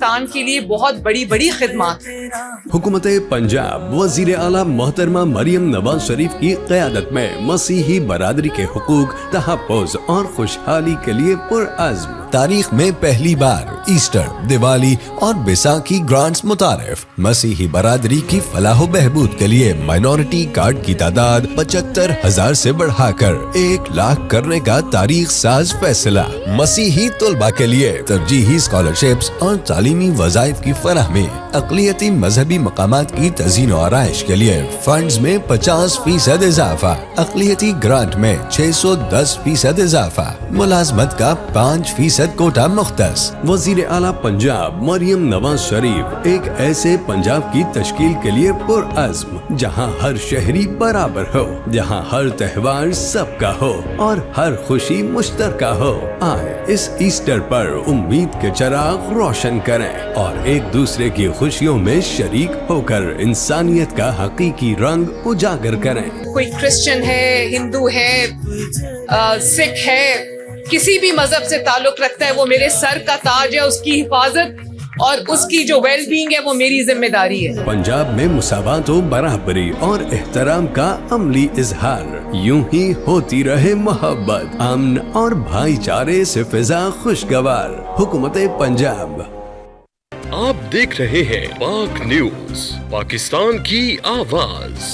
پاکستان کے لیے بہت بڑی بڑی خدمات. حکومت پنجاب وزیر اعلیٰ محترمہ مریم نواز شریف کی قیادت میں مسیحی برادری کے حقوق، تحفظ اور خوشحالی کے لیے پرعزم. تاریخ میں پہلی بار ایسٹر، دیوالی اور بیساکھی گرانٹس متعارف. مسیحی برادری کی فلاح و بہبود کے لیے مائنورٹی کارڈ کی تعداد 75,000 سے بڑھا کر 1,00,000 کرنے کا تاریخ ساز فیصلہ. مسیحی طلباء کے لیے ترجیحی اسکالرشپس اور تعلیمی وظائف کی فراہمی. اقلیتی مذہبی مقامات کی تزئین و آرائش کے لیے فنڈز میں 50% اضافہ. اقلیتی گرانٹ میں 610% اضافہ. ملازمت کا 5% کوٹا مختص. وزیر اعلیٰ پنجاب مریم نواز شریف ایک ایسے پنجاب کی تشکیل کے لیے پرعزم، جہاں ہر شہری برابر ہو، جہاں ہر تہوار سب کا ہو اور ہر خوشی مشترکہ ہو. آئے اس ایسٹر پر امید کے چراغ روشن کریں اور ایک دوسرے کی خوشیوں میں شریک ہو کر انسانیت کا حقیقی رنگ اجاگر کریں. کوئی کرسچن ہے، ہندو ہے، سکھ ہے، کسی بھی مذہب سے تعلق رکھتا ہے، وہ میرے سر کا تاج ہے. اس کی حفاظت اور اس کی جو ویل بینگ ہے وہ میری ذمہ داری ہے. پنجاب میں مساوات و برابری اور احترام کا عملی اظہار. یوں ہی ہوتی رہے محبت، امن اور بھائی چارے سے فضا خوشگوار. حکومت پنجاب. آپ دیکھ رہے ہیں پاک نیوز، پاکستان کی آواز.